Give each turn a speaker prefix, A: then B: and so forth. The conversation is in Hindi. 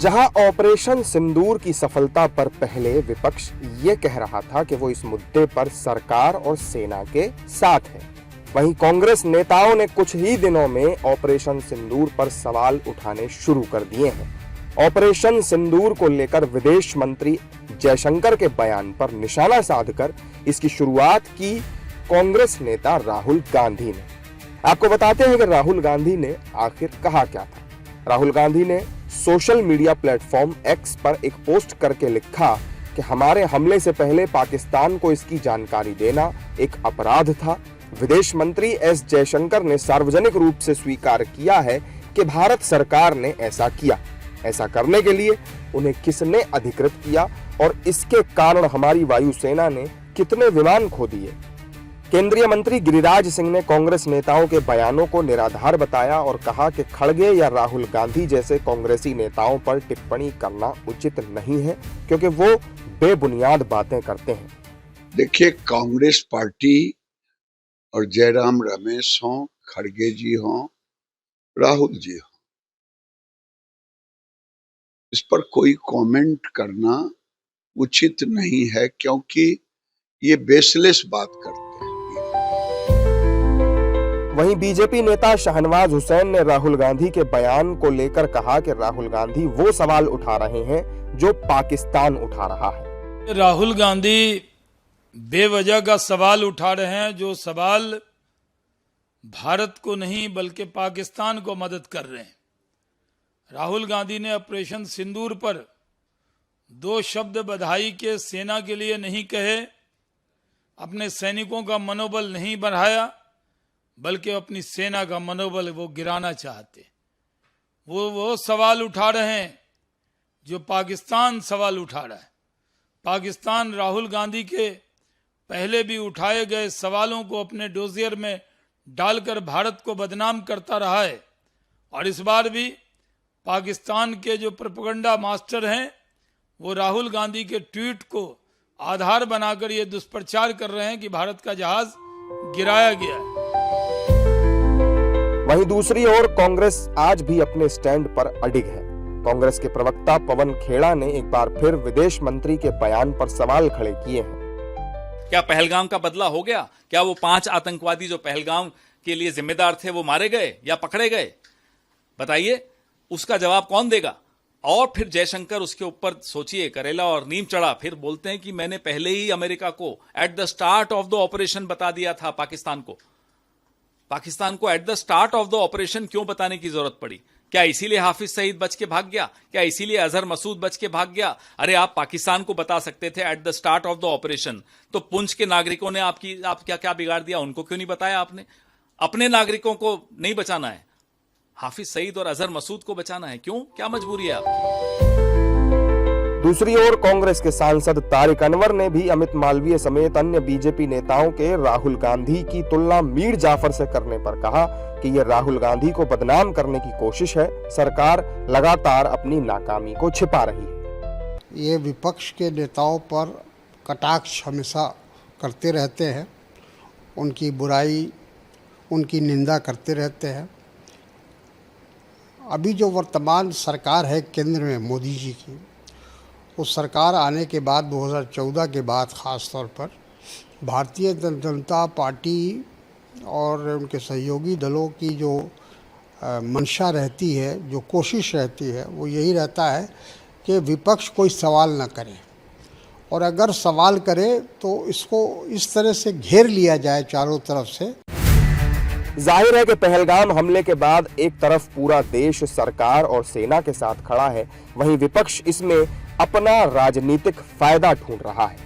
A: जहां ऑपरेशन सिंदूर की सफलता पर पहले विपक्ष ये कह रहा था कि वो इस मुद्दे पर सरकार और सेना के साथ है, वहीं कांग्रेस नेताओं ने कुछ ही दिनों में ऑपरेशन सिंदूर पर सवाल उठाने शुरू कर दिए हैं। ऑपरेशन सिंदूर को लेकर विदेश मंत्री जयशंकर के बयान पर निशाना साधकर इसकी शुरुआत की कांग्रेस नेता राहुल गांधी ने। आपको बताते हैं कि राहुल गांधी ने आखिर कहा क्या था। राहुल गांधी ने सोशल मीडिया प्लेटफॉर्म एक्स पर एक पोस्ट करके लिखा कि हमारे हमले से पहले पाकिस्तान को इसकी जानकारी देना एक अपराध था। विदेश मंत्री एस जयशंकर ने सार्वजनिक रूप से स्वीकार किया है कि भारत सरकार ने ऐसा किया। ऐसा करने के लिए उन्हें किसने अधिकृत किया और इसके कारण हमारी वायुसेना ने कितने विमान खो दिए। केंद्रीय मंत्री गिरिराज सिंह ने कांग्रेस नेताओं के बयानों को निराधार बताया और कहा कि खड़गे या राहुल गांधी जैसे कांग्रेसी नेताओं पर टिप्पणी करना उचित नहीं है क्योंकि वो बेबुनियाद बातें करते हैं।
B: देखिए, कांग्रेस पार्टी और जयराम रमेश हों, खड़गे जी हों, राहुल जी हों, इस पर कोई कमेंट करना उचित नहीं है क्योंकि ये बेसलेस बात करते हैं।
A: वहीं बीजेपी नेता शाहनवाज हुसैन ने राहुल गांधी के बयान को लेकर कहा कि राहुल गांधी वो सवाल उठा रहे हैं जो पाकिस्तान उठा रहा है।
C: राहुल गांधी बेवजह का सवाल उठा रहे हैं जो सवाल भारत को नहीं बल्कि पाकिस्तान को मदद कर रहे हैं। राहुल गांधी ने ऑपरेशन सिंदूर पर 2 शब्द बधाई के सेना के लिए नहीं कहे, अपने सैनिकों का मनोबल नहीं बढ़ाया, बल्कि अपनी सेना का मनोबल वो गिराना चाहते। वो सवाल उठा रहे हैं जो पाकिस्तान सवाल उठा रहा है। पाकिस्तान राहुल गांधी के पहले भी उठाए गए सवालों को अपने डोजियर में डालकर भारत को बदनाम करता रहा है और इस बार भी पाकिस्तान के जो प्रोपेगेंडा मास्टर हैं वो राहुल गांधी के ट्वीट को आधार बनाकर ये दुष्प्रचार कर रहे हैं कि भारत का जहाज गिराया गया है।
A: वहीं दूसरी ओर कांग्रेस आज भी अपने स्टैंड पर अडिग है। कांग्रेस के प्रवक्ता पवन खेड़ा ने एक बार फिर विदेश मंत्री के बयान पर सवाल खड़े किए हैं।
D: क्या पहलगाम का बदला हो गया? क्या वो 5 आतंकवादी जो पहलगाम के लिए जिम्मेदार थे वो मारे गए या पकड़े गए? बताइए, उसका जवाब कौन देगा? और फिर जयशंकर उसके ऊपर सोचिए करेला और नीम चढ़ा, फिर बोलते हैं कि मैंने पहले ही अमेरिका को at the start of the operation बता दिया था। पाकिस्तान को at the start of the operation क्यों बताने की जरूरत पड़ी? क्या इसीलिए हाफिज सईद बच के भाग गया? क्या इसीलिए अजहर मसूद बच के भाग गया? अरे आप पाकिस्तान को बता सकते थे at the start of the operation, तो पुंछ के नागरिकों ने आप क्या बिगाड़ दिया? उनको क्यों नहीं बताया आपने? अपने नागरिकों को नहीं बचाना है, हाफिज सईद और अजहर मसूद को बचाना है। क्यों? क्या मजबूरी है आपकी?
A: दूसरी ओर कांग्रेस के सांसद तारिक अनवर ने भी अमित मालवीय समेत अन्य बीजेपी नेताओं के राहुल गांधी की तुलना मीर जाफर से करने पर कहा कि यह राहुल गांधी को बदनाम करने की कोशिश है। सरकार लगातार अपनी नाकामी को छिपा रही है।
E: ये विपक्ष के नेताओं पर कटाक्ष हमेशा करते रहते हैं, उनकी बुराई, उनकी निंदा करते रहते हैं। अभी जो वर्तमान सरकार है केंद्र में मोदी जी की, उस सरकार आने के बाद 2014 के बाद ख़ास तौर पर भारतीय जनता पार्टी और उनके सहयोगी दलों की जो मंशा रहती है, जो कोशिश रहती है, वो यही रहता है कि विपक्ष कोई सवाल न करे और अगर सवाल करे तो इसको इस तरह से घेर लिया जाए चारों तरफ से।
A: जाहिर है कि पहलगाम हमले के बाद एक तरफ पूरा देश सरकार और सेना के साथ खड़ा है, वहीं विपक्ष इसमें अपना राजनीतिक फायदा ढूंढ रहा है।